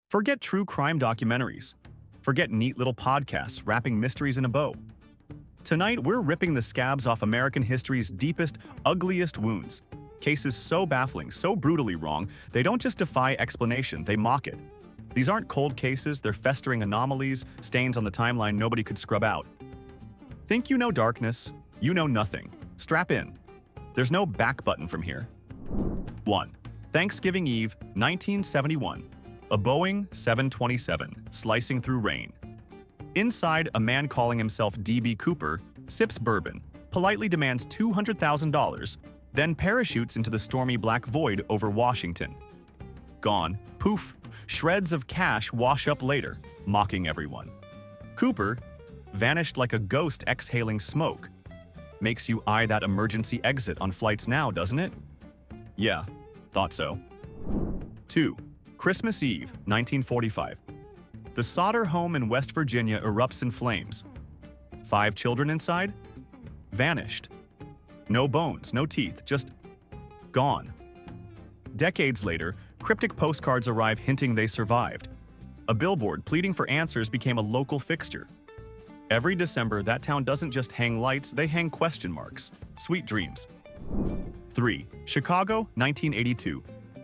Forget true crime documentaries. Forget neat little podcasts wrapping mysteries in a bow. Tonight, we're ripping the scabs off American history's deepest, ugliest wounds. Cases so baffling, so brutally wrong, they don't just defy explanation, they mock it. These aren't cold cases, they're festering anomalies, stains on the timeline nobody could scrub out. Think you know darkness? You know nothing. Strap in. There's no back button from here. 1. Thanksgiving Eve, 1971. A Boeing 727 slicing through rain. Inside, a man calling himself D.B. Cooper sips bourbon, politely demands $200,000, then parachutes into the stormy black void over Washington. Gone. Poof. Shreds of cash wash up later, mocking everyone. Cooper, vanished like a ghost exhaling smoke. Makes you eye that emergency exit on flights now, doesn't it? Yeah, thought so. 2. Christmas Eve, 1945. The Sodder home in West Virginia erupts in flames. 5 children inside? Vanished. No bones, no teeth, just gone. Decades later, cryptic postcards arrive hinting they survived. A billboard pleading for answers became a local fixture. Every December, that town doesn't just hang lights, they hang question marks. Sweet dreams. 3. Chicago, 1982.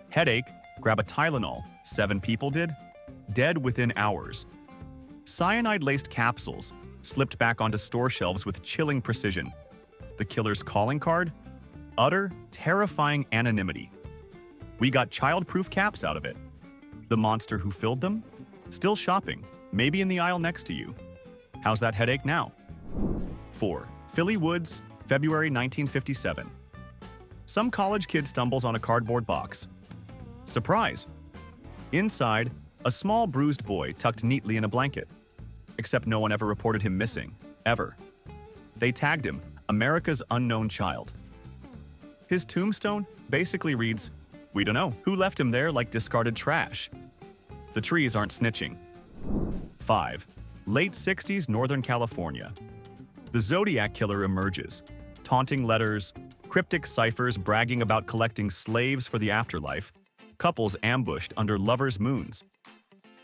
Headache, grab a Tylenol. 7 people did? Dead within hours. Cyanide-laced capsules slipped back onto store shelves with chilling precision. The killer's calling card? Utter, terrifying anonymity. We got child-proof caps out of it. The monster who filled them? Still shopping, maybe in the aisle next to you. How's that headache now? 4. Philly Woods, February 1957. Some college kid stumbles on a cardboard box. Surprise! Inside, a small bruised boy tucked neatly in a blanket. Except no one ever reported him missing, ever. They tagged him, America's unknown child. His tombstone basically reads, "We don't know who left him there like discarded trash." The trees aren't snitching. 5. Late 60s Northern California. The Zodiac Killer emerges. Taunting letters, cryptic ciphers bragging about collecting slaves for the afterlife, couples ambushed under lovers' moons.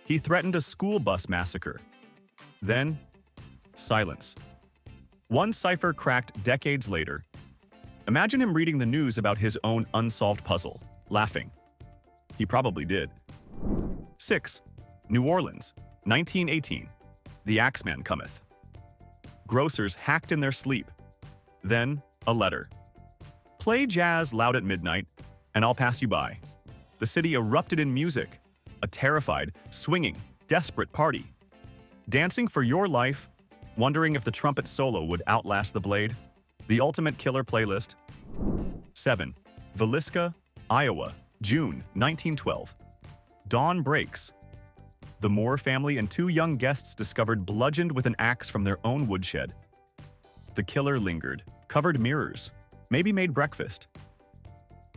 He threatened a school bus massacre. Then, silence. One cipher cracked decades later. Imagine him reading the news about his own unsolved puzzle, laughing. He probably did. 6. New Orleans, 1918. The Axeman cometh. Grocers hacked in their sleep. Then, a letter. Play jazz loud at midnight, and I'll pass you by. The city erupted in music. A terrified, swinging, desperate party. Dancing for your life, wondering if the trumpet solo would outlast the blade. The ultimate killer playlist. 7. Villisca, Iowa, June 1912. Dawn breaks. The Moore family and 2 young guests discovered bludgeoned with an axe from their own woodshed. The killer lingered, covered mirrors, maybe made breakfast.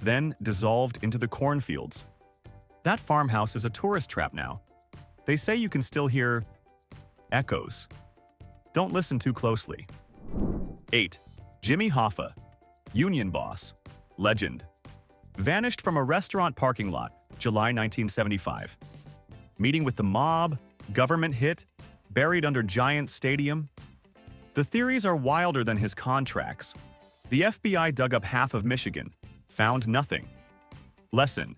Then dissolved into the cornfields. That farmhouse is a tourist trap now. They say you can still hear echoes. Don't listen too closely. 8. Jimmy Hoffa, union boss, legend. Vanished from a restaurant parking lot, July 1975. Meeting with the mob, government hit, buried under Giant Stadium. The theories are wilder than his contracts. The FBI dug up half of Michigan, found nothing. Lesson: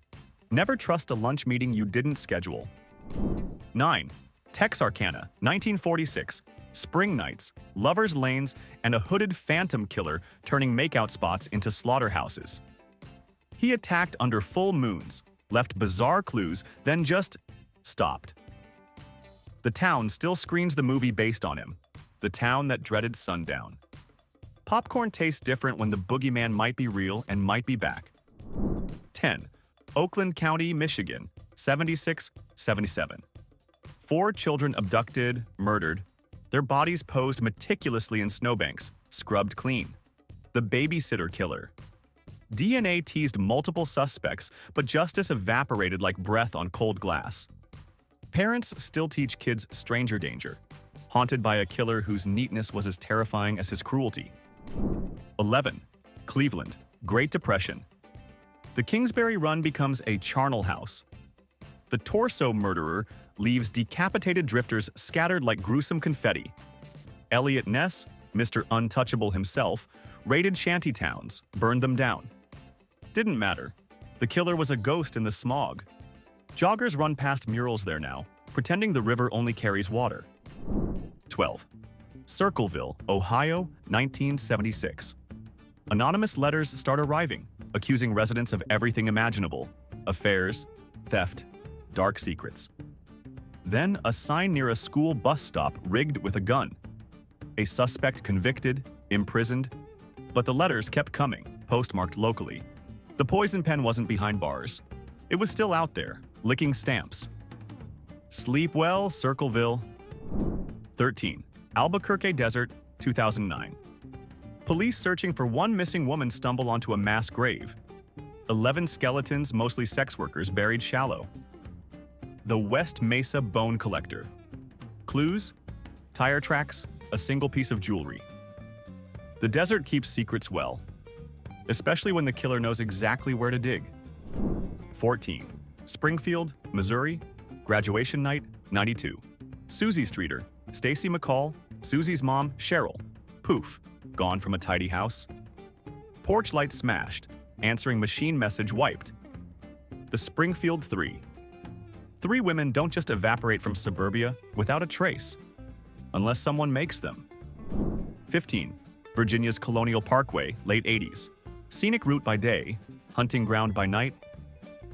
never trust a lunch meeting you didn't schedule. 9. Texarkana, 1946. Spring nights, lovers' lanes, and a hooded phantom killer turning makeout spots into slaughterhouses. He attacked under full moons, left bizarre clues, then just stopped. The town still screens the movie based on him. The town that dreaded sundown. Popcorn tastes different when the boogeyman might be real and might be back. 10. Oakland County, Michigan, 76-77. 4 children abducted, murdered. Their bodies posed meticulously in snowbanks, scrubbed clean. The babysitter killer. DNA teased multiple suspects, but justice evaporated like breath on cold glass. Parents still teach kids stranger danger, haunted by a killer whose neatness was as terrifying as his cruelty. 11. Cleveland, Great Depression. The Kingsbury Run becomes a charnel house. The torso murderer leaves decapitated drifters scattered like gruesome confetti. Elliot Ness, Mr. Untouchable himself, raided shanty towns, burned them down. Didn't matter. The killer was a ghost in the smog. Joggers run past murals there now, pretending the river only carries water. 12. Circleville, Ohio, 1976. Anonymous letters start arriving, accusing residents of everything imaginable: affairs, theft, dark secrets. Then a sign near a school bus stop rigged with a gun. A suspect convicted, imprisoned, but the letters kept coming, postmarked locally. The poison pen wasn't behind bars. It was still out there, licking stamps. Sleep well, Circleville. 13. Albuquerque Desert, 2009. Police searching for one missing woman stumble onto a mass grave. 11 skeletons, mostly sex workers, buried shallow. The West Mesa Bone Collector. Clues? Tire tracks, a single piece of jewelry. The desert keeps secrets well, especially when the killer knows exactly where to dig. 14. Springfield, Missouri, graduation night, 92. Susie Streeter, Stacy McCall, Susie's mom, Cheryl. Poof, gone from a tidy house. Porch light smashed, answering machine message wiped. The Springfield 3. 3 women don't just evaporate from suburbia without a trace, unless someone makes them. 15. Virginia's Colonial Parkway, late 80s. Scenic route by day, hunting ground by night.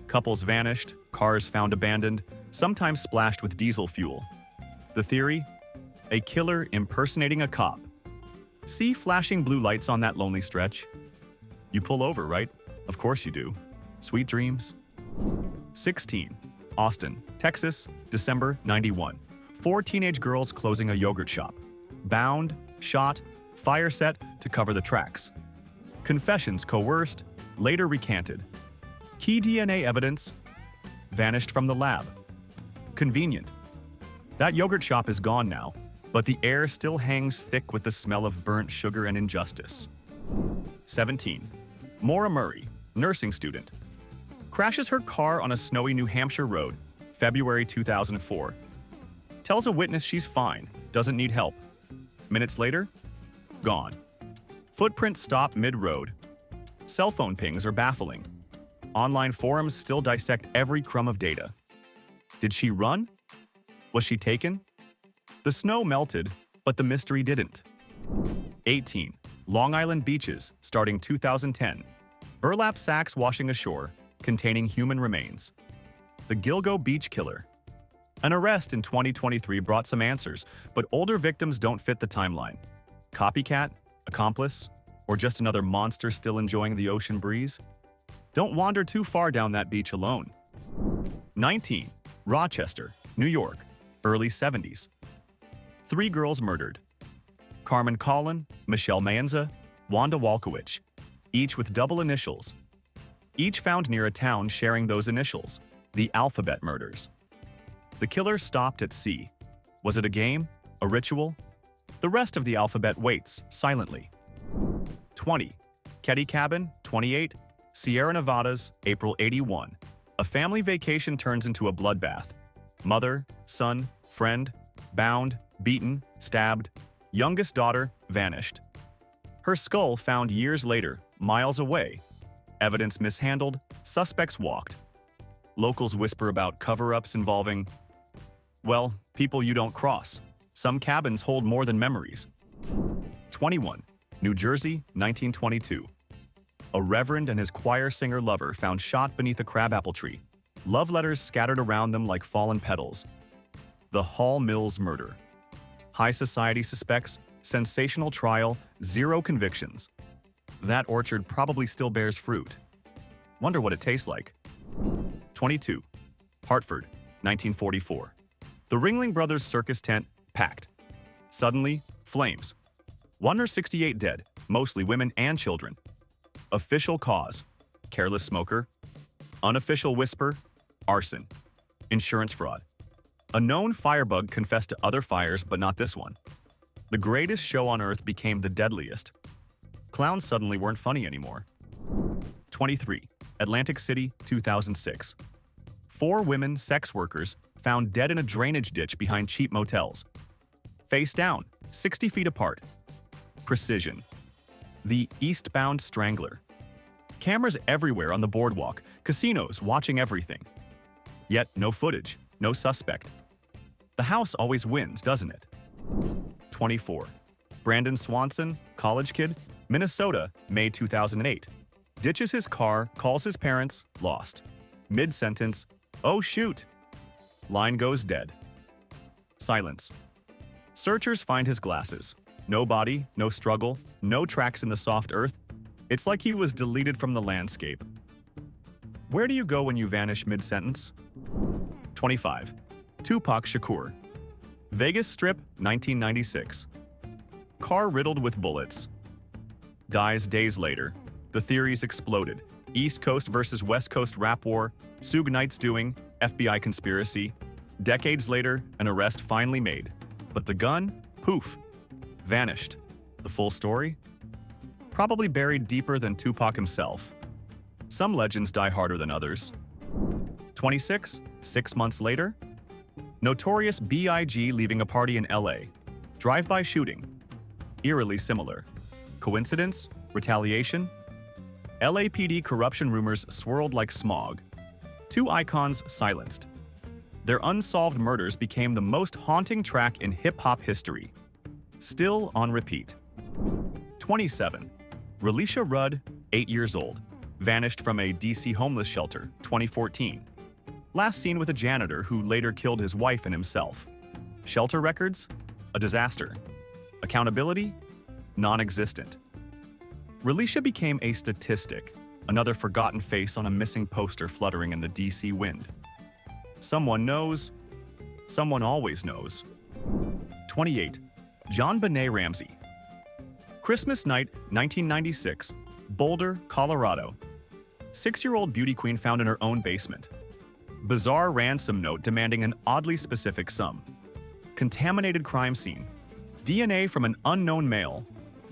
Couples vanished, cars found abandoned, sometimes splashed with diesel fuel. The theory? A killer impersonating a cop. See flashing blue lights on that lonely stretch? You pull over, right? Of course you do. Sweet dreams. 16. Austin, Texas, December 91. 4 teenage girls closing a yogurt shop. Bound, shot, fire set to cover the tracks. Confessions coerced, later recanted. Key DNA evidence vanished from the lab. Convenient. That yogurt shop is gone now, but the air still hangs thick with the smell of burnt sugar and injustice. 17. Maura Murray, nursing student. Crashes her car on a snowy New Hampshire road, February 2004. Tells a witness she's fine, doesn't need help. Minutes later, gone. Footprints stop mid-road. Cell phone pings are baffling. Online forums still dissect every crumb of data. Did she run? Was she taken? The snow melted, but the mystery didn't. 18. Long Island beaches, starting 2010. Burlap sacks washing ashore, containing human remains. The Gilgo Beach Killer. An arrest in 2023 brought some answers, but older victims don't fit the timeline. Copycat? Accomplice? Or just another monster still enjoying the ocean breeze? Don't wander too far down that beach alone. 19. Rochester, New York, early 70s. 3 girls murdered. Carmen Collin, Michelle Maenza, Wanda Walkowicz, each with double initials. Each found near a town sharing those initials, the Alphabet Murders. The killer stopped at C. Was it a game? A ritual? The rest of the alphabet waits, silently. 20. Ketty Cabin, 28, Sierra Nevadas, April 81. A family vacation turns into a bloodbath. Mother, son, friend, bound, beaten, stabbed. Youngest daughter, vanished. Her skull found years later, miles away. Evidence mishandled, suspects walked. Locals whisper about cover-ups involving, well, people you don't cross. Some cabins hold more than memories. 21. New Jersey, 1922. A reverend and his choir singer lover found shot beneath a crabapple tree. Love letters scattered around them like fallen petals. The Hall Mills murder. High society suspects, sensational trial, 0 convictions. That orchard probably still bears fruit. Wonder what it tastes like. 22. Hartford, 1944. The Ringling Brothers circus tent packed. Suddenly, flames. 168 dead, mostly women and children. Official cause: careless smoker. Unofficial whisper: arson. Insurance fraud. A known firebug confessed to other fires, but not this one. The greatest show on earth became the deadliest. Clowns suddenly weren't funny anymore. 23. Atlantic City, 2006. 4 women sex workers found dead in a drainage ditch behind cheap motels. Face down, 60 feet apart. Precision. The eastbound strangler. Cameras everywhere on the boardwalk, casinos watching everything. Yet no footage, no suspect. The house always wins, doesn't it? 24. Brandon Swanson, college kid, Minnesota, May 2008. Ditches his car, calls his parents, lost. Mid-sentence, oh shoot. Line goes dead. Silence. Searchers find his glasses. No body, no struggle, no tracks in the soft earth. It's like he was deleted from the landscape. Where do you go when you vanish mid-sentence? 25. Tupac Shakur. Vegas Strip, 1996. Car riddled with bullets. Dies days later. The theories exploded. East Coast versus West Coast rap war, Suge Knight's doing, FBI conspiracy. Decades later, an arrest finally made. But the gun? Poof. Vanished. The full story? Probably buried deeper than Tupac himself. Some legends die harder than others. 26. 6 months later? Notorious B.I.G. leaving a party in L.A. Drive-by shooting. Eerily similar. Coincidence? Retaliation? LAPD corruption rumors swirled like smog. 2 icons silenced. Their unsolved murders became the most haunting track in hip-hop history. Still on repeat. 27. Relisha Rudd, 8 years old. Vanished from a DC homeless shelter, 2014. Last seen with a janitor who later killed his wife and himself. Shelter records? A disaster. Accountability? Non-existent. Relisha became a statistic, another forgotten face on a missing poster fluttering in the DC wind. Someone knows. Someone always knows. 28. John Benet Ramsey. Christmas night, 1996, Boulder, Colorado. 6-year-old beauty queen found in her own basement. Bizarre ransom note demanding an oddly specific sum. Contaminated crime scene. DNA from an unknown male.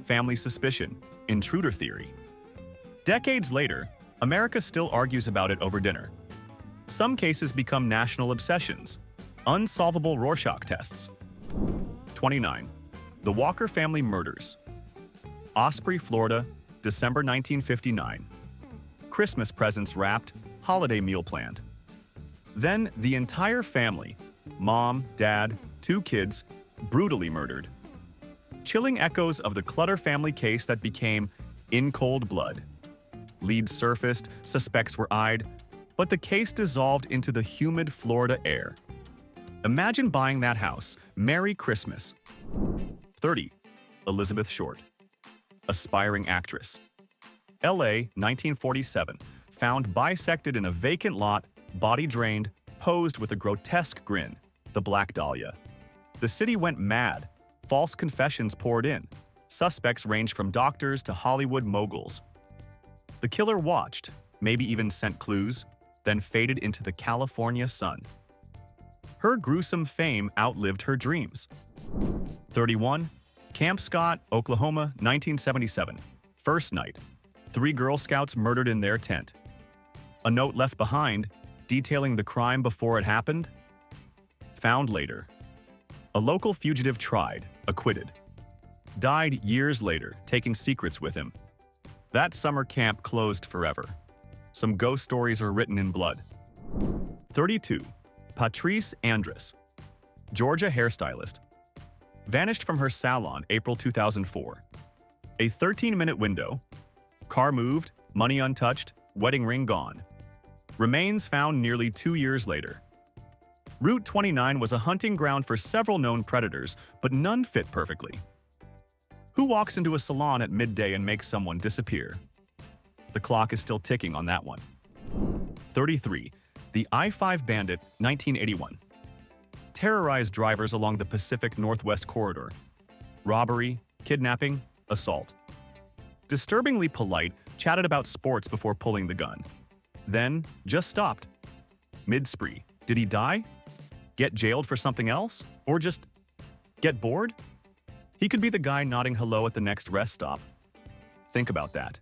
Family suspicion. Intruder theory. Decades later, America still argues about it over dinner. Some cases become national obsessions. Unsolvable Rorschach tests. 29. The Walker family murders. Osprey, Florida, December 1959. Christmas presents wrapped, holiday meal planned. Then the entire family, mom, dad, 2 kids, brutally murdered. Chilling echoes of the Clutter family case that became In Cold Blood. Leads surfaced, suspects were eyed, but the case dissolved into the humid Florida air. Imagine buying that house. Merry Christmas. 30. Elizabeth Short. Aspiring actress. LA, 1947. Found bisected in a vacant lot, body drained, posed with a grotesque grin. The Black Dahlia. The city went mad. False confessions poured in. Suspects ranged from doctors to Hollywood moguls. The killer watched, maybe even sent clues, then faded into the California sun. Her gruesome fame outlived her dreams. 31. Camp Scott, Oklahoma, 1977. First night. 3 Girl Scouts murdered in their tent. A note left behind, detailing the crime before it happened. Found later. A local fugitive tried, acquitted. Died years later, taking secrets with him. That summer camp closed forever. Some ghost stories are written in blood. 32. Patrice Andrus. Georgia hairstylist. Vanished from her salon April 2004. A 13-minute window. Car moved, money untouched, wedding ring gone. Remains found nearly 2 years later. Route 29 was a hunting ground for several known predators, but none fit perfectly. Who walks into a salon at midday and makes someone disappear? The clock is still ticking on that one. 33. The I-5 Bandit, 1981. Terrorized drivers along the Pacific Northwest Corridor. Robbery, kidnapping, assault. Disturbingly polite, chatted about sports before pulling the gun. Then, just stopped. Mid-spree. Did he die? Get jailed for something else? Or just get bored? He could be the guy nodding hello at the next rest stop. Think about that.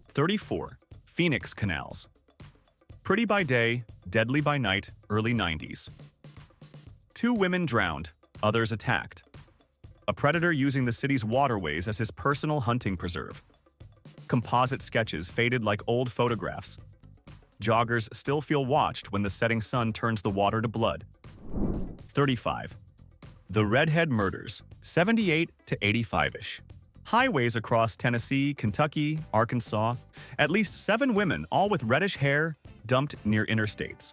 34. Phoenix canals. Pretty by day, deadly by night, early 90s. 2 women drowned, others attacked. A predator using the city's waterways as his personal hunting preserve. Composite sketches faded like old photographs. Joggers still feel watched when the setting sun turns the water to blood. 35. The Redhead Murders, 78 to 85-ish. Highways across Tennessee, Kentucky, Arkansas. At least 7 women, all with reddish hair, dumped near interstates.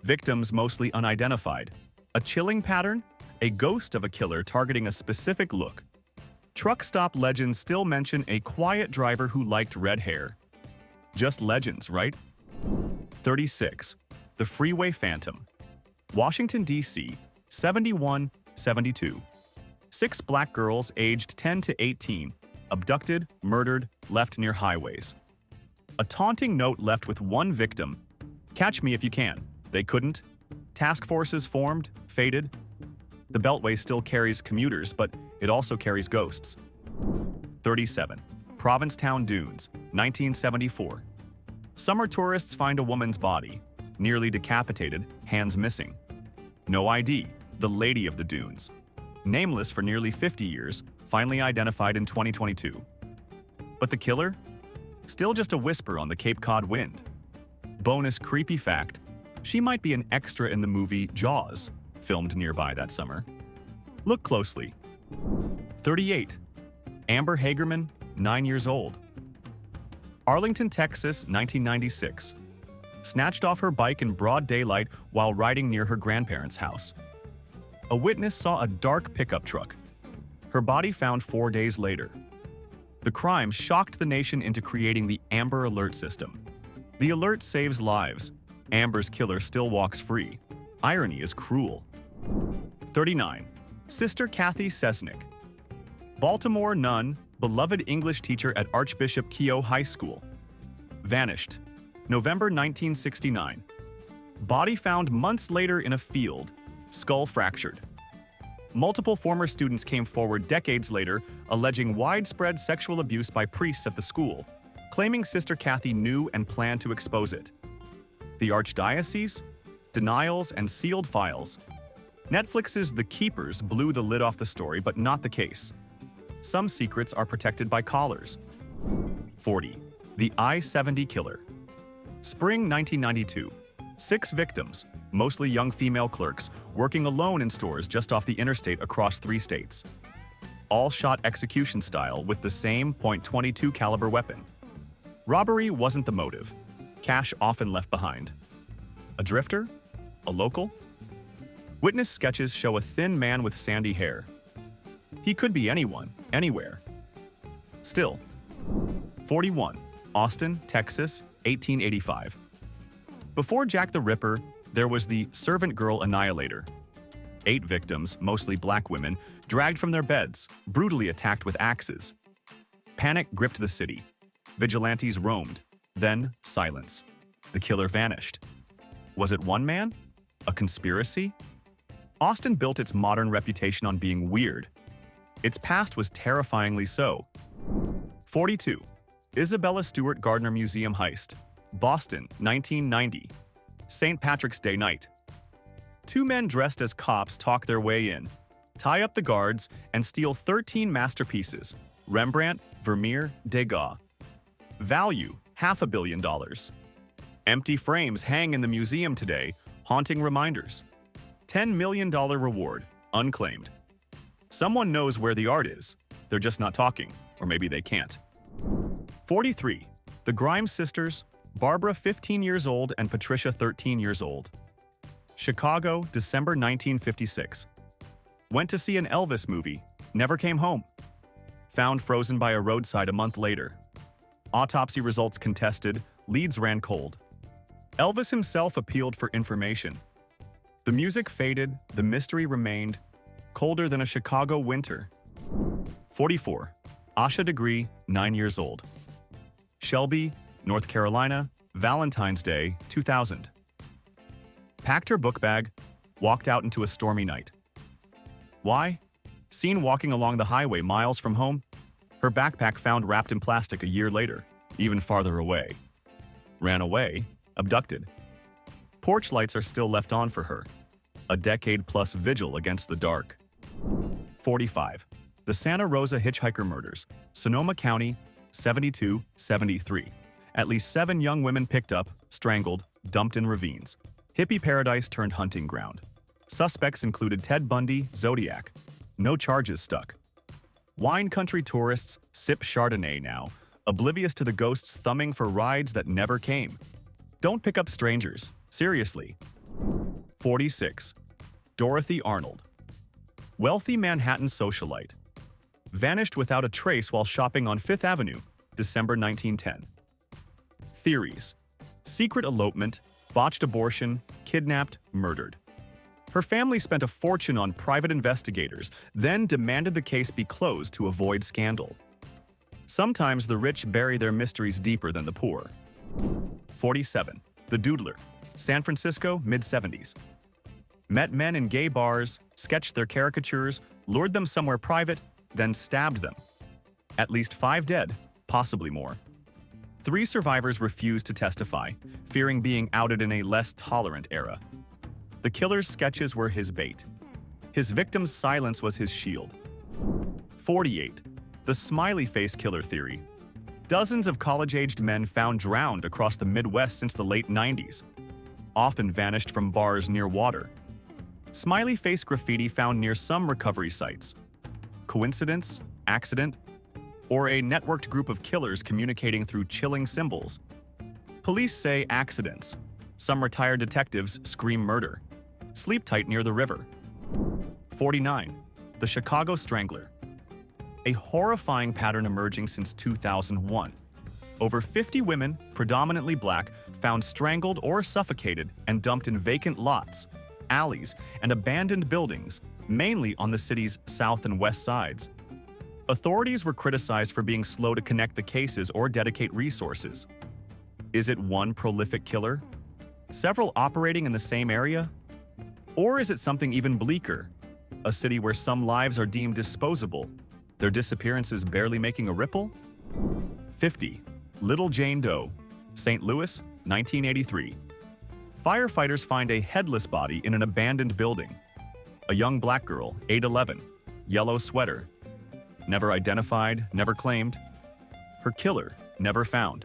Victims mostly unidentified. A chilling pattern? A ghost of a killer targeting a specific look. Truck stop legends still mention a quiet driver who liked red hair. Just legends, right? 36. The Freeway Phantom. Washington, D.C., 71-72. 6 black girls aged 10 to 18, abducted, murdered, left near highways. A taunting note left with one victim. Catch me if you can. They couldn't. Task forces formed, faded. The Beltway still carries commuters, but it also carries ghosts. 37. Provincetown Dunes, 1974. Summer tourists find a woman's body, nearly decapitated, hands missing. No ID, the Lady of the Dunes. Nameless for nearly 50 years, finally identified in 2022. But the killer? Still just a whisper on the Cape Cod wind. Bonus creepy fact, she might be an extra in the movie Jaws, filmed nearby that summer. Look closely. 38. Amber Hagerman, 9 years old. Arlington, Texas, 1996. Snatched off her bike in broad daylight while riding near her grandparents' house. A witness saw a dark pickup truck. Her body found 4 days later. The crime shocked the nation into creating the Amber Alert system. The alert saves lives. Amber's killer still walks free. Irony is cruel. 39. Sister Kathy Sesnick. Baltimore nun, beloved English teacher at Archbishop Keough High School. Vanished. November 1969. Body found months later in a field. Skull fractured. Multiple former students came forward decades later, alleging widespread sexual abuse by priests at the school, claiming Sister Kathy knew and planned to expose it. The Archdiocese? Denials and sealed files. Netflix's The Keepers blew the lid off the story, but not the case. Some secrets are protected by collars. 40. The I-70 Killer. Spring 1992. 6 victims, mostly young female clerks, working alone in stores just off the interstate across 3 states. All shot execution style with the same .22 caliber weapon. Robbery wasn't the motive. Cash often left behind. A drifter? A local? Witness sketches show a thin man with sandy hair. He could be anyone, anywhere. Still. 41. Austin, Texas, 1885. Before Jack the Ripper, there was the servant girl annihilator. 8 victims, mostly black women, dragged from their beds, brutally attacked with axes. Panic gripped the city. Vigilantes roamed. Then, silence. The killer vanished. Was it one man? A conspiracy? Austin built its modern reputation on being weird. Its past was terrifyingly so. 42. Isabella Stewart Gardner Museum heist. Boston, 1990. St. Patrick's Day night. 2 men dressed as cops talk their way in, tie up the guards, and steal 13 masterpieces. Rembrandt, Vermeer, Degas. Value, $500 million. Empty frames hang in the museum today, haunting reminders. $10 million reward, unclaimed. Someone knows where the art is. They're just not talking, or maybe they can't. 43. The Grimes sisters, Barbara 15 years old and Patricia 13 years old. Chicago, December 1956. Went to see an Elvis movie, never came home. Found frozen by a roadside a month later. Autopsy results contested, leads ran cold. Elvis himself appealed for information. The music faded, the mystery remained, colder than a Chicago winter. 44. Asha Degree, 9 years old. Shelby, North Carolina, Valentine's Day, 2000. Packed her book bag, walked out into a stormy night. Why? Seen walking along the highway miles from home. Her backpack found wrapped in plastic a year later, even farther away. Ran away, abducted. Porch lights are still left on for her. A decade-plus vigil against the dark. 45. The Santa Rosa Hitchhiker Murders, Sonoma County, 72-73. At least 7 young women picked up, strangled, dumped in ravines. Hippie paradise turned hunting ground. Suspects included Ted Bundy, Zodiac. No charges stuck. Wine country tourists sip Chardonnay now, oblivious to the ghosts thumbing for rides that never came. Don't pick up strangers. Seriously. 46. Dorothy Arnold. Wealthy Manhattan socialite. Vanished without a trace while shopping on Fifth Avenue, December 1910. Theories. Secret elopement, botched abortion, kidnapped, murdered. Her family spent a fortune on private investigators, then demanded the case be closed to avoid scandal. Sometimes the rich bury their mysteries deeper than the poor. 47. The Doodler. San Francisco, mid-70s. Met men in gay bars, sketched their caricatures, lured them somewhere private, then stabbed them. At least 5 dead, possibly more. 3 survivors refused to testify, fearing being outed in a less tolerant era. The killer's sketches were his bait. His victim's silence was his shield. 48. The Smiley Face Killer Theory. Dozens of college-aged men found drowned across the Midwest since the late 90s. Often vanished from bars near water. Smiley face graffiti found near some recovery sites. Coincidence? Accident? Or a networked group of killers communicating through chilling symbols? Police say accidents. Some retired detectives scream murder. Sleep tight near the river. 49. The Chicago Strangler. A horrifying pattern emerging since 2001. Over 50 women, predominantly black, found strangled or suffocated and dumped in vacant lots, alleys, and abandoned buildings, mainly on the city's south and west sides. Authorities were criticized for being slow to connect the cases or dedicate resources. Is it one prolific killer? Several operating in the same area? Or is it something even bleaker? A city where some lives are deemed disposable, their disappearances barely making a ripple? 50. Little Jane Doe, St. Louis, 1983. Firefighters find a headless body in an abandoned building. A young black girl, 8'11", yellow sweater. Never identified, never claimed. Her killer, never found.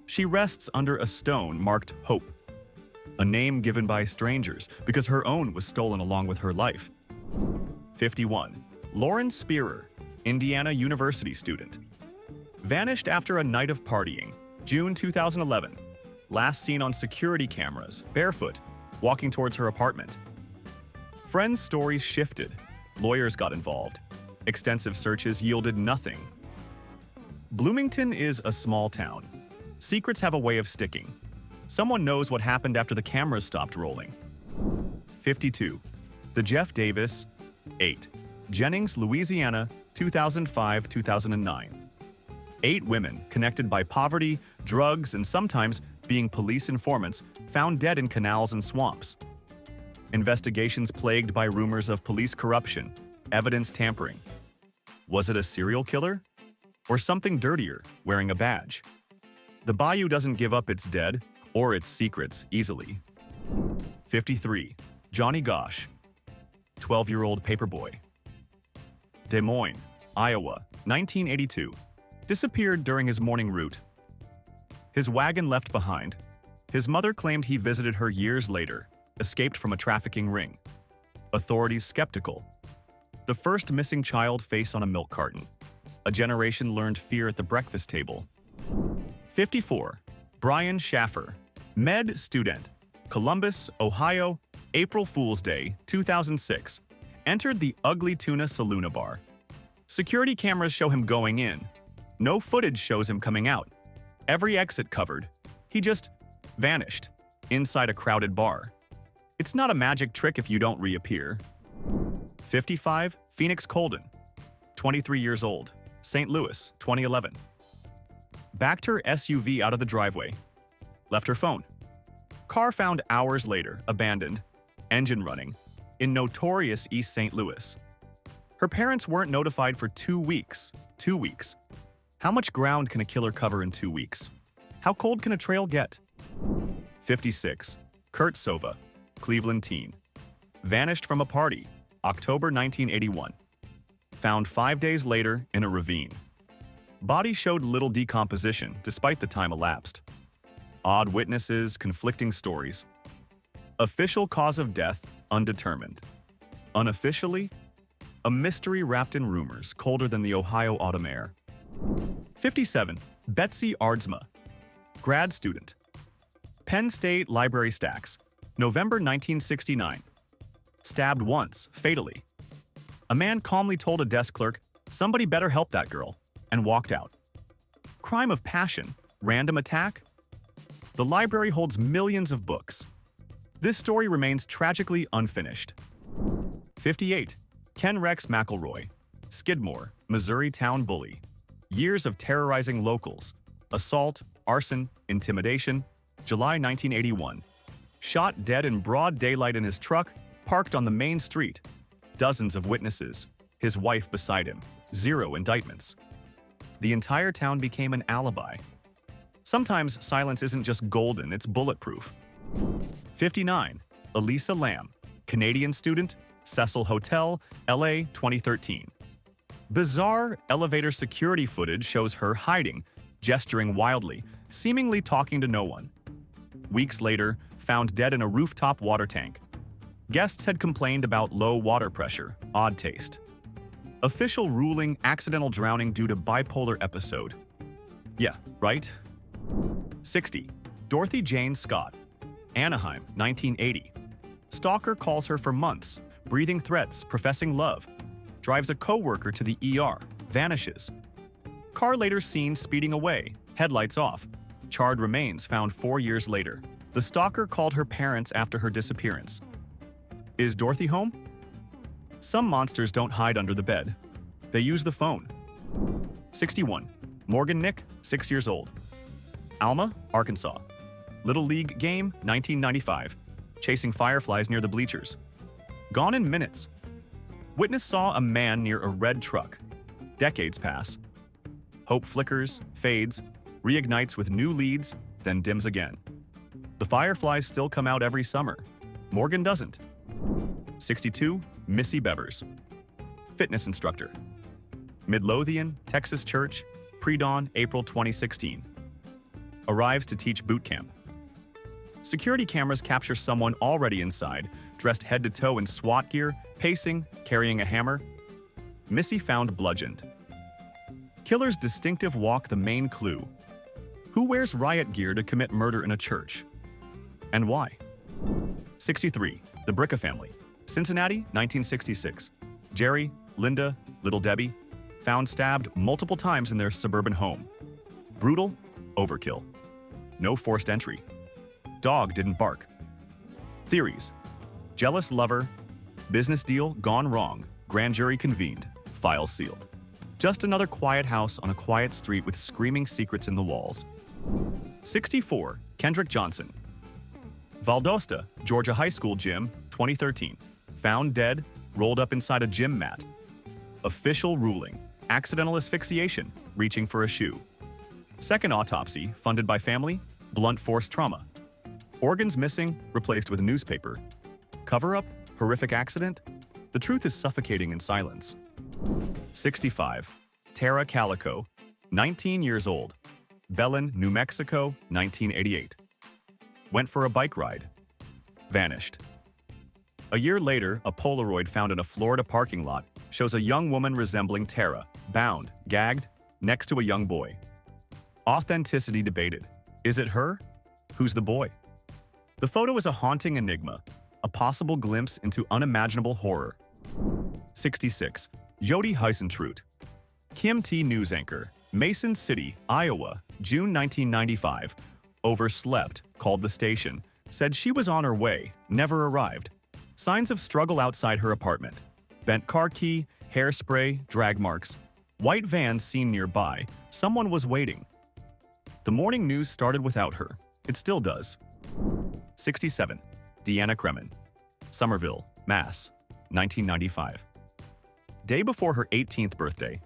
She rests under a stone marked Hope, a name given by strangers because her own was stolen along with her life. 51. Lauren Spearer, Indiana University student. Vanished after a night of partying, June 2011. Last seen on security cameras, barefoot, walking towards her apartment. Friends' stories shifted. Lawyers got involved. Extensive searches yielded nothing. Bloomington is a small town. Secrets have a way of sticking. Someone knows what happened after the cameras stopped rolling. 52. The Jeff Davis, 8. Jennings, Louisiana, 2005-2009. 8 women connected by poverty, drugs, and sometimes being police informants found dead in canals and swamps. Investigations plagued by rumors of police corruption, evidence tampering. Was it a serial killer? Or something dirtier, wearing a badge? The bayou doesn't give up its dead or its secrets easily. 53. Johnny Gosch, 12-year-old paperboy. Des Moines, Iowa, 1982. Disappeared during his morning route. His wagon left behind. His mother claimed he visited her years later, escaped from a trafficking ring. Authorities skeptical. The first missing child face on a milk carton. A generation learned fear at the breakfast table. 54. Brian Schaffer, med student, Columbus, Ohio, April Fool's Day, 2006. Entered the Ugly Tuna Saloon bar. Security cameras show him going in. No footage shows him coming out. Every exit covered. He just vanished inside a crowded bar. It's not a magic trick if you don't reappear. 55. Phoenix Colden, 23 years old, St. Louis, 2011. Backed her SUV out of the driveway. Left her phone. Car found hours later, abandoned, engine running, in notorious East St. Louis. Her parents weren't notified for 2 weeks. 2 weeks. How much ground can a killer cover in 2 weeks? How cold can a trail get? 56. Kurt Sova, Cleveland teen. Vanished from a party, October 1981. Found 5 days later in a ravine. Body showed little decomposition despite the time elapsed. Odd witnesses, conflicting stories. Official cause of death, undetermined. Unofficially, a mystery wrapped in rumors, colder than the Ohio autumn air. 57. Betsy Aardsma, grad student. Penn State Library stacks, November 1969. Stabbed once, fatally. A man calmly told a desk clerk, "Somebody better help that girl," and walked out. Crime of passion, random attack? The library holds millions of books. This story remains tragically unfinished. 58. Ken Rex McElroy, Skidmore, Missouri town bully. Years of terrorizing locals. Assault, arson, intimidation. July 1981. Shot dead in broad daylight in his truck, parked on the main street. Dozens of witnesses. His wife beside him. 0 indictments. The entire town became an alibi. Sometimes silence isn't just golden, it's bulletproof. 59. Elisa Lam, Canadian student, Cecil Hotel, LA, 2013. Bizarre elevator security footage shows her hiding, gesturing wildly, seemingly talking to no one. Weeks later, found dead in a rooftop water tank. Guests had complained about low water pressure, odd taste. Official ruling, accidental drowning due to bipolar episode. Yeah, right? 60. Dorothy Jane Scott, Anaheim, 1980. Stalker calls her for months, breathing threats, professing love. Drives a co-worker to the ER, vanishes. Car later seen speeding away, headlights off. Charred remains found 4 years later. The stalker called her parents after her disappearance. Is Dorothy home? Some monsters don't hide under the bed. They use the phone. 61. Morgan Nick, 6 years old. Alma, Arkansas. Little League game, 1995. Chasing fireflies near the bleachers. Gone in minutes. Witness saw a man near a red truck. Decades pass. Hope flickers, fades, reignites with new leads, then dims again. The fireflies still come out every summer. Morgan doesn't. 62. Missy Bevers, fitness instructor. Midlothian, Texas Church, pre-dawn, April 2016. Arrives to teach boot camp. Security cameras capture someone already inside, dressed head to toe in SWAT gear, pacing, carrying a hammer. Missy found bludgeoned. Killer's distinctive walk the main clue. Who wears riot gear to commit murder in a church? And why? 63. The Bricka family. Cincinnati, 1966. Jerry, Linda, Little Debbie, found stabbed multiple times in their suburban home. Brutal, overkill. No forced entry. Dog didn't bark. Theories. Jealous lover. Business deal gone wrong. Grand jury convened. File sealed. Just another quiet house on a quiet street with screaming secrets in the walls. 64. Kendrick Johnson. Valdosta, Georgia High School gym, 2013. Found dead, rolled up inside a gym mat. Official ruling. Accidental asphyxiation, reaching for a shoe. Second autopsy, funded by family, blunt force trauma. Organs missing, replaced with newspaper. Cover-up, horrific accident. The truth is suffocating in silence. 65. Tara Calico, 19 years old. Belen, New Mexico, 1988. Went for a bike ride. Vanished. A year later, a Polaroid found in a Florida parking lot shows a young woman resembling Tara, bound, gagged, next to a young boy. Authenticity debated. Is it her? Who's the boy? The photo is a haunting enigma, a possible glimpse into unimaginable horror. 66. Jody Heisentrut, Kim T. news anchor, Mason City, Iowa, June 1995. Overslept, called the station, said she was on her way, never arrived. Signs of struggle outside her apartment. Bent car key, hairspray, drag marks. White van seen nearby. Someone was waiting. The morning news started without her. It still does. 67. Deanna Kremen, Somerville, Mass., 1995. Day before her 18th birthday.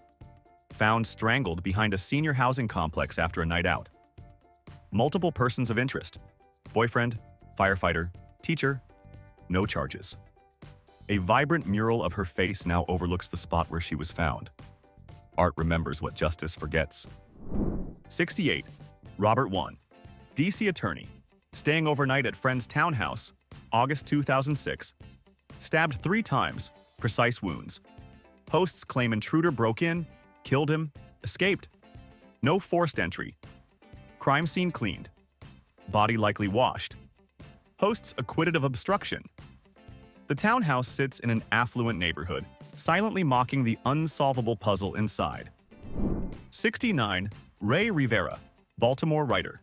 Found strangled behind a senior housing complex after a night out. Multiple persons of interest. Boyfriend, Firefighter, teacher, no charges. A vibrant mural of her face now overlooks the spot where she was found. Art remembers what justice forgets. 68. Robert 1. DC attorney, staying overnight at friend's townhouse, August 2006. Stabbed 3 times, precise wounds. Hosts claim intruder broke in, killed him, escaped. No forced entry. Crime scene cleaned. Body likely washed. Hosts acquitted of obstruction. The townhouse sits in an affluent neighborhood, silently mocking the unsolvable puzzle inside. 69. Ray Rivera, Baltimore writer.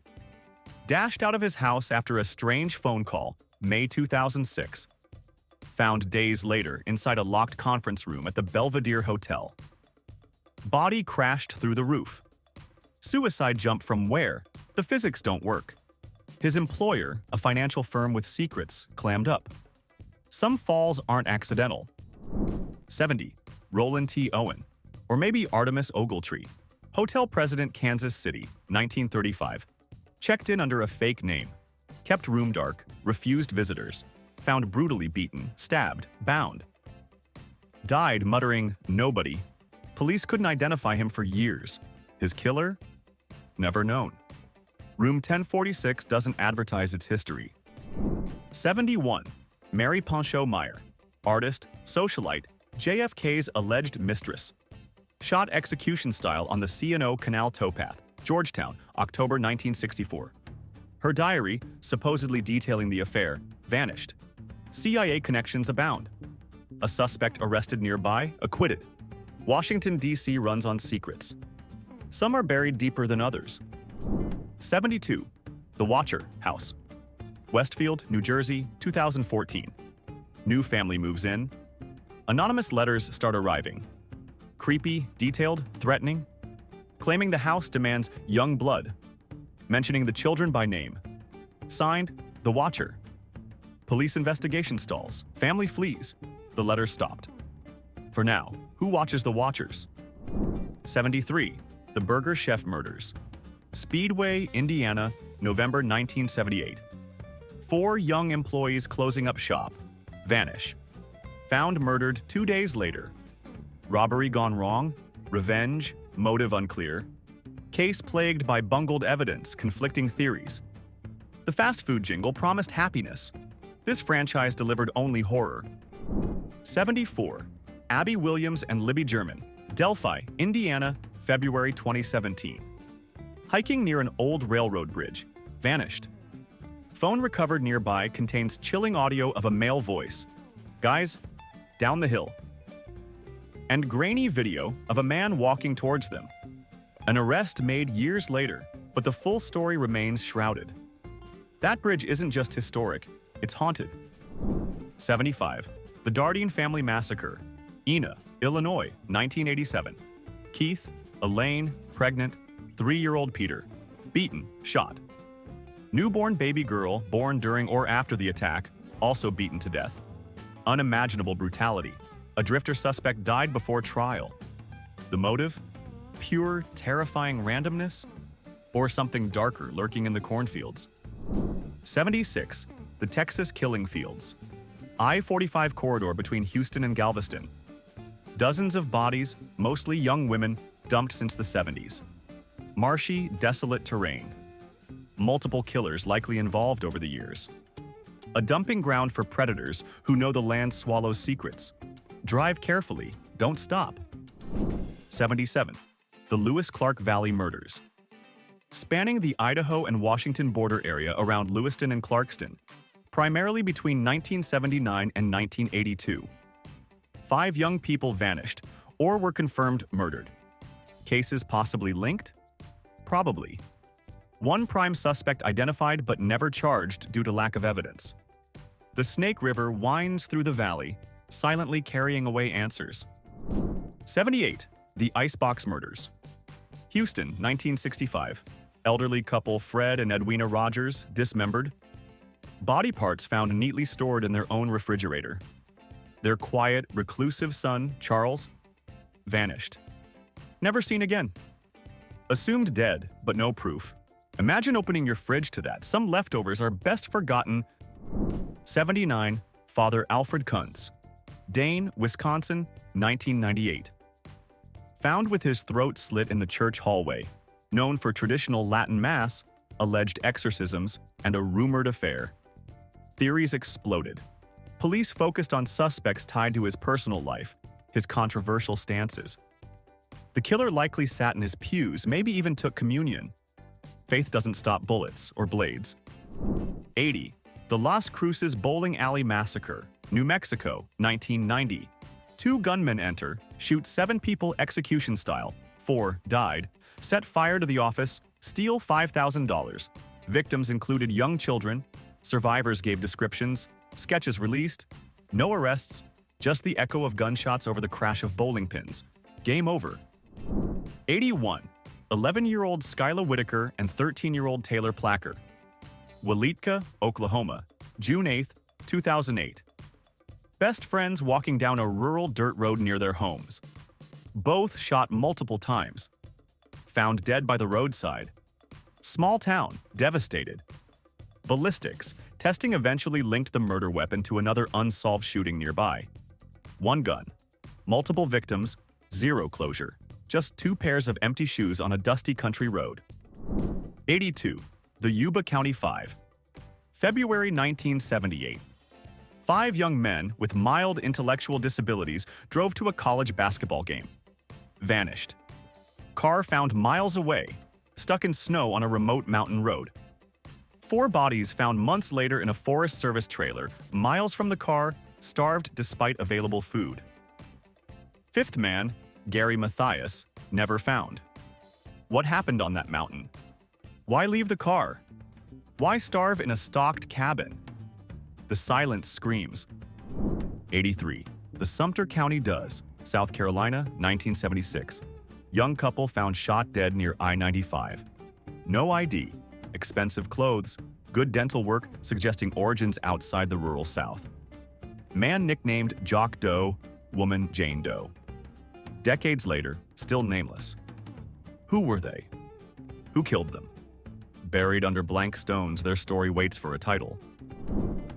Dashed out of his house after a strange phone call, May 2006. Found days later inside a locked conference room at the Belvedere Hotel. Body crashed through the roof. Suicide jump from where? The physics don't work. His employer, a financial firm with secrets, clammed up. Some falls aren't accidental. 70. Roland T. Owen, or maybe Artemis Ogletree. Hotel president, Kansas City, 1935. Checked in under a fake name. Kept room dark, refused visitors. Found brutally beaten, stabbed, bound. Died muttering, "Nobody." Police couldn't identify him for years. His killer? Never known. Room 1046 doesn't advertise its history. 71. Mary Poncho Meyer, artist, socialite, JFK's alleged mistress. Shot execution style on the C&O Canal towpath, Georgetown, October 1964. Her diary, supposedly detailing the affair, vanished. CIA connections abound. A suspect arrested nearby, acquitted. Washington, D.C. runs on secrets. Some are buried deeper than others. 72. The Watcher House. Westfield, New Jersey, 2014. New family moves in. Anonymous letters start arriving. Creepy, detailed, threatening. Claiming the house demands young blood. Mentioning the children by name. Signed, The Watcher. Police investigation stalls. Family flees. The letters stopped. For now, who watches the Watchers? 73. The Burger Chef Murders. Speedway, Indiana, November 1978. 4 young employees closing up shop. Vanish. Found murdered 2 days later. Robbery gone wrong? Revenge? Motive unclear. Case plagued by bungled evidence, conflicting theories. The fast food jingle promised happiness. This franchise delivered only horror. 74. Abby Williams and Libby German, Delphi, Indiana, February 2017. Hiking near an old railroad bridge. Vanished. Phone recovered nearby contains chilling audio of a male voice. "Guys, down the hill." And grainy video of a man walking towards them. An arrest made years later, but the full story remains shrouded. That bridge isn't just historic, it's haunted. 75. The Dardine Family Massacre. Ena, Illinois, 1987. Keith, Elaine, pregnant, 3-year-old Peter. Beaten, shot. Newborn baby girl born during or after the attack, also beaten to death. Unimaginable brutality. A drifter suspect died before trial. The motive? Pure, terrifying randomness? Or something darker lurking in the cornfields? 76. The Texas Killing Fields. I-45 corridor between Houston and Galveston. Dozens of bodies, mostly young women, dumped since the 70s. Marshy, desolate terrain. Multiple killers likely involved over the years. A dumping ground for predators who know the land swallows secrets. Drive carefully, don't stop. 77. The Lewis Clark Valley Murders. Spanning the Idaho and Washington border area around Lewiston and Clarkston, primarily between 1979 and 1982. 5 young people vanished or were confirmed murdered. Cases possibly linked? Probably. 1 prime suspect identified but never charged due to lack of evidence. The Snake River winds through the valley, silently carrying away answers. 78. The Icebox Murders. Houston, 1965. Elderly couple Fred and Edwina Rogers dismembered. Body parts found neatly stored in their own refrigerator. Their quiet, reclusive son, Charles, vanished. Never seen again. Assumed dead, but no proof. Imagine opening your fridge to that. Some leftovers are best forgotten 79. Father Alfred Kuntz, Dane, Wisconsin, 1998. Found with his throat slit in the church hallway, known for traditional Latin Mass, alleged exorcisms, and a rumored affair. Theories exploded. Police focused on suspects tied to his personal life, his controversial stances. The killer likely sat in his pews, maybe even took communion. Faith doesn't stop bullets or blades. 80. The Las Cruces Bowling Alley Massacre, New Mexico, 1990. 2 gunmen enter, shoot 7 people execution style, 4 died, set fire to the office, steal $5,000. Victims included young children. Survivors gave descriptions. Sketches released. No arrests, just the echo of gunshots over the crash of bowling pins. Game over. 81. 11-year-old Skyla Whitaker and 13-year-old Taylor Placker, Waleetka, Oklahoma, June 8, 2008. Best friends walking down a rural dirt road near their homes. Both shot multiple times. Found dead by the roadside. Small town, devastated. Ballistics, testing eventually linked the murder weapon to another unsolved shooting nearby. 1 gun. Multiple victims, 0 closure. Just 2 pairs of empty shoes on a dusty country road. 82. The Yuba County 5. February 1978. 5 young men with mild intellectual disabilities drove to a college basketball game. Vanished. Car found miles away, stuck in snow on a remote mountain road. 4 bodies found months later in a Forest Service trailer, miles from the car, starved despite available food. 5th man, Gary Mathias, never found. What happened on that mountain? Why leave the car? Why starve in a stocked cabin? The silence screams. 83. The Sumter County Does, South Carolina, 1976. Young couple found shot dead near I-95. No ID, expensive clothes, good dental work suggesting origins outside the rural South. Man nicknamed Jock Doe, woman Jane Doe. Decades later, still nameless. Who were they? Who killed them? Buried under blank stones, their story waits for a title.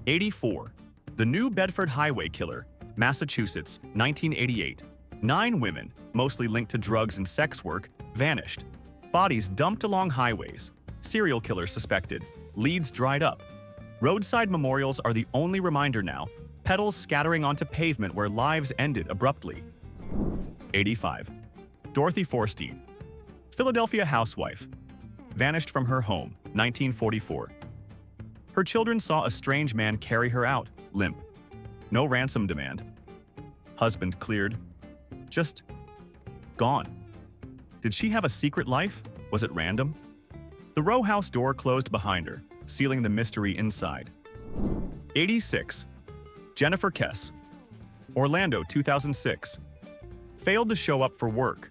84. The New Bedford Highway Killer, Massachusetts, 1988. 9 women, mostly linked to drugs and sex work, vanished. Bodies dumped along highways. Serial killer suspected. Leads dried up. Roadside memorials are the only reminder now, petals scattering onto pavement where lives ended abruptly. 85. Dorothy Forstein, Philadelphia housewife, vanished from her home, 1944. Her children saw a strange man carry her out, limp. No ransom demand. Husband cleared. Just gone. Did she have a secret life? Was it random? The row house door closed behind her, sealing the mystery inside. 86. Jennifer Kess, Orlando, 2006. Failed to show up for work.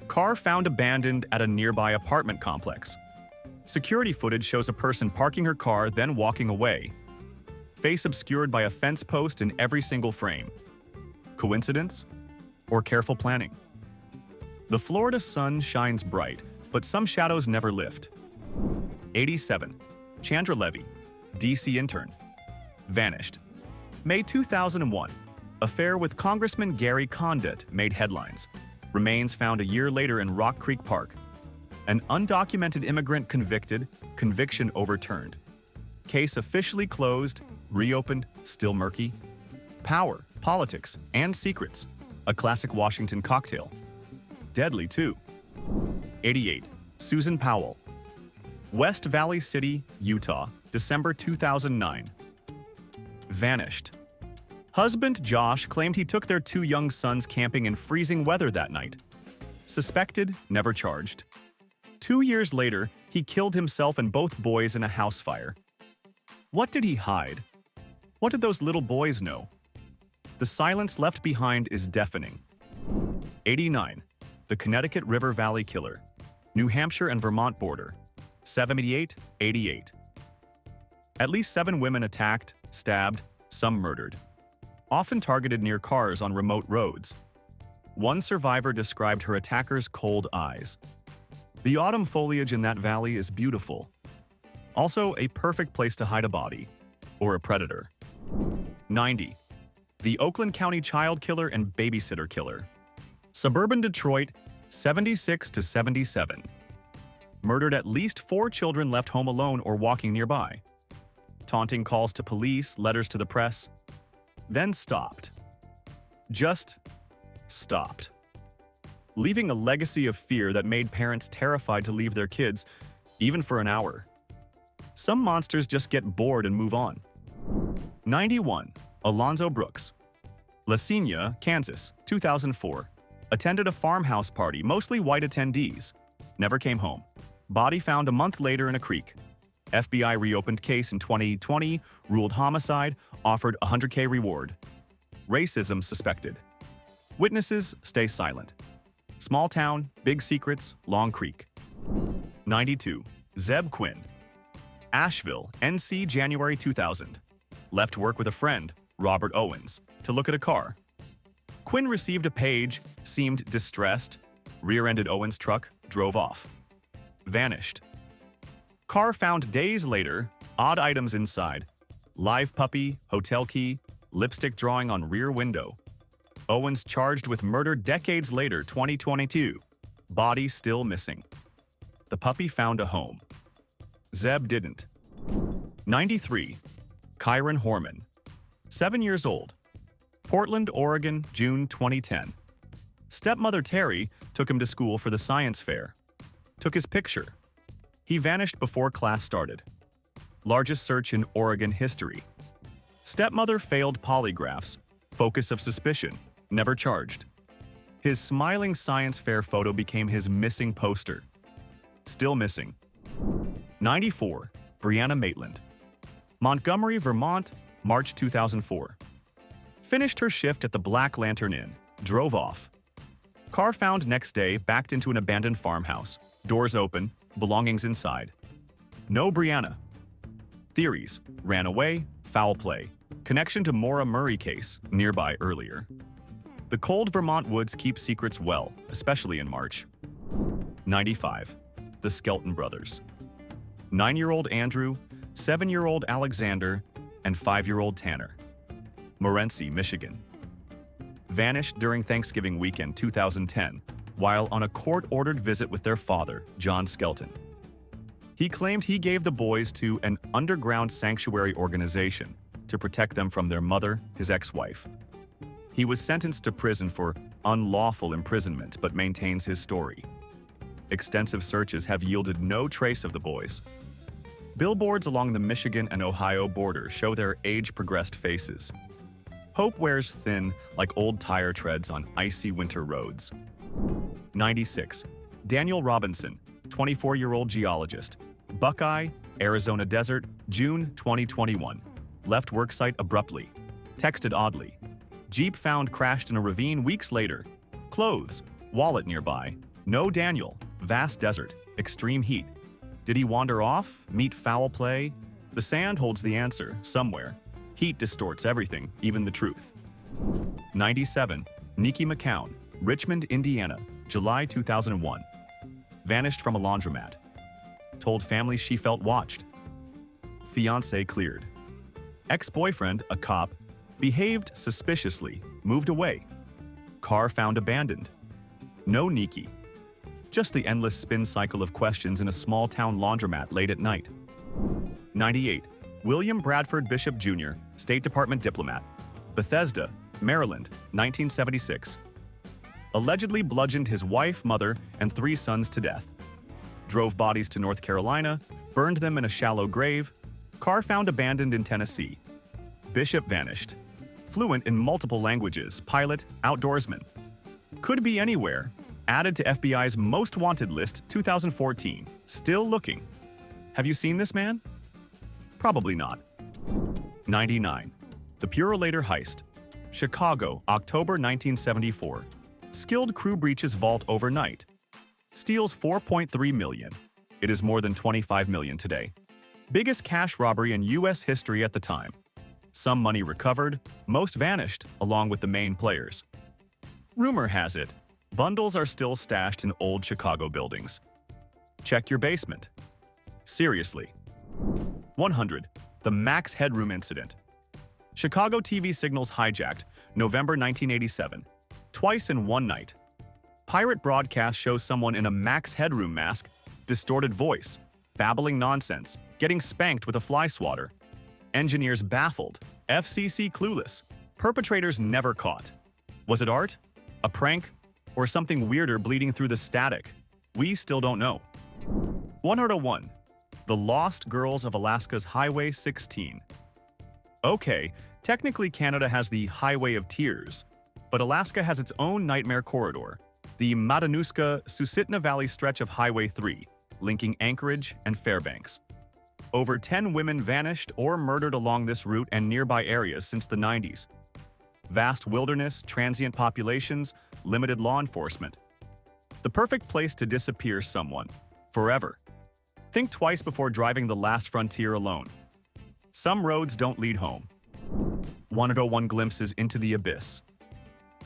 Car found abandoned at a nearby apartment complex. Security footage shows a person parking her car, then walking away. Face obscured by a fence post in every single frame. Coincidence? Or careful planning? The Florida sun shines bright, but some shadows never lift. 87. Chandra Levy, DC intern, vanished. May 2001. Affair with Congressman Gary Condit made headlines. Remains found a year later in Rock Creek Park. An undocumented immigrant convicted, conviction overturned. Case officially closed, reopened, still murky. Power, politics, and secrets. A classic Washington cocktail. Deadly, too. 88. Susan Powell, West Valley City, Utah, December 2009. Vanished. Husband Josh claimed he took their 2 young sons camping in freezing weather that night. Suspected, never charged. 2 years later, he killed himself and both boys in a house fire. What did he hide? What did those little boys know? The silence left behind is deafening. 89. The Connecticut River Valley Killer, New Hampshire and Vermont border, 78-88. At least 7 women attacked, stabbed, some murdered. Often targeted near cars on remote roads. One survivor described her attacker's cold eyes. The autumn foliage in that valley is beautiful. Also, a perfect place to hide a body. or a predator? 90. The Oakland County child killer and babysitter killer. Suburban Detroit, 76 to 77. Murdered at least 4 children left home alone or walking nearby. Taunting calls to police, letters to the press. Then stopped. Just stopped. Leaving a legacy of fear that made parents terrified to leave their kids, even for an hour. Some monsters just get bored and move on. 91. Alonzo Brooks. La Cena, Kansas, 2004. Attended a farmhouse party, mostly white attendees. Never came home. Body found a month later in a creek. FBI reopened case in 2020, ruled homicide, offered $100K reward. Racism suspected. Witnesses stay silent. Small town, big secrets, long creek. 92. Zeb Quinn. Asheville, NC, January 2000. Left work with a friend, Robert Owens, to look at a car. Quinn received a page, seemed distressed, rear-ended Owens' truck, drove off. Vanished. Car found days later, odd items inside. Live puppy, hotel key, lipstick drawing on rear window. Owens charged with murder decades later, 2022. Body still missing. The puppy found a home. Zeb didn't. 93. Kyron Horman. 7 years old. Portland, Oregon, June 2010. Stepmother Terry took him to school for the science fair. Took his picture. He vanished before class started. Largest search in Oregon history. Stepmother failed polygraphs. Focus of suspicion. Never charged. His smiling science fair photo became his missing poster. Still missing. 94. Brianna Maitland. Montgomery, Vermont, March 2004. Finished her shift at the Black Lantern Inn. Drove off. Car found next day backed into an abandoned farmhouse. Doors open, belongings inside. No Brianna. Theories: ran away, foul play. Connection to Maura Murray case, nearby earlier. The cold Vermont woods keep secrets well, especially in March. 95. The Skelton Brothers. 9-year-old Andrew, 7-year-old Alexander, and 5-year-old Tanner. Morenci, Michigan. Vanished during Thanksgiving weekend 2010 while on a court-ordered visit with their father, John Skelton. He claimed he gave the boys to an underground sanctuary organization to protect them from their mother, his ex-wife. He was sentenced to prison for unlawful imprisonment but maintains his story. Extensive searches have yielded no trace of the boys. Billboards along the Michigan and Ohio border show their age-progressed faces. Hope wears thin like old tire treads on icy winter roads. 96. Daniel Robinson, 24-year-old geologist. Buckeye, Arizona Desert, June 2021. Left worksite abruptly. Texted oddly. Jeep found crashed in a ravine weeks later. Clothes, wallet nearby. No Daniel, vast desert, extreme heat. Did he wander off, meet foul play? The sand holds the answer, somewhere. Heat distorts everything, even the truth. 97. Nikki McCown, Richmond, Indiana, July 2001. Vanished from a laundromat. Told family she felt watched. Fiancé cleared. Ex-boyfriend, a cop, behaved suspiciously, moved away. Car found abandoned. No Nikki. Just the endless spin cycle of questions in a small-town laundromat late at night. 98. William Bradford Bishop Jr., State Department diplomat. Bethesda, Maryland, 1976. Allegedly bludgeoned his wife, mother, and 3 sons to death. Drove bodies to North Carolina, burned them in a shallow grave. Car found abandoned in Tennessee. Bishop vanished. Fluent in multiple languages, pilot, outdoorsman. Could be anywhere. Added to FBI's Most Wanted list 2014. Still looking. Have you seen this man? Probably not. 99. The Purolator Heist. Chicago, October 1974. Skilled crew breaches vault overnight. Steals $4.3 million. It is more than $25 million today. Biggest cash robbery in U.S. history at the time. Some money recovered, most vanished, along with the main players. Rumor has it, bundles are still stashed in old Chicago buildings. Check your basement. Seriously. 100. the Max Headroom Incident. Chicago TV signals hijacked, November 1987. Twice in one night. Pirate broadcast shows someone in a Max Headroom mask, distorted voice, babbling nonsense, getting spanked with a fly swatter. Engineers baffled, FCC clueless, perpetrators never caught. Was it art? A prank? Or something weirder bleeding through the static? We still don't know. 101. The Lost Girls of Alaska's Highway 16. Okay, technically Canada has the Highway of Tears, but Alaska has its own nightmare corridor, the Matanuska-Susitna Valley stretch of Highway 3, linking Anchorage and Fairbanks. Over 10 women vanished or murdered along this route and nearby areas since the 90s. Vast wilderness, transient populations, limited law enforcement. The perfect place to disappear someone, forever. Think twice before driving the last frontier alone. Some roads don't lead home. 101 glimpses into the abyss.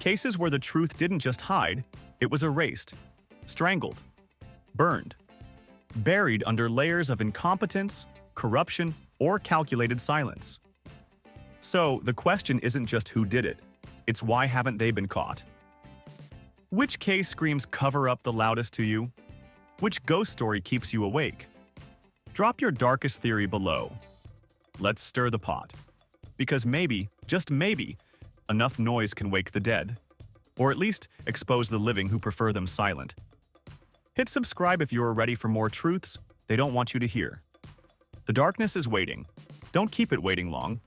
Cases where the truth didn't just hide, it was erased, strangled, burned, buried under layers of incompetence, corruption, or calculated silence. So, the question isn't just who did it, it's why haven't they been caught? Which case screams cover up the loudest to you? Which ghost story keeps you awake? Drop your darkest theory below. Let's stir the pot. Because maybe, just maybe, enough noise can wake the dead. Or at least expose the living who prefer them silent. Hit subscribe if you are ready for more truths they don't want you to hear. The darkness is waiting. Don't keep it waiting long.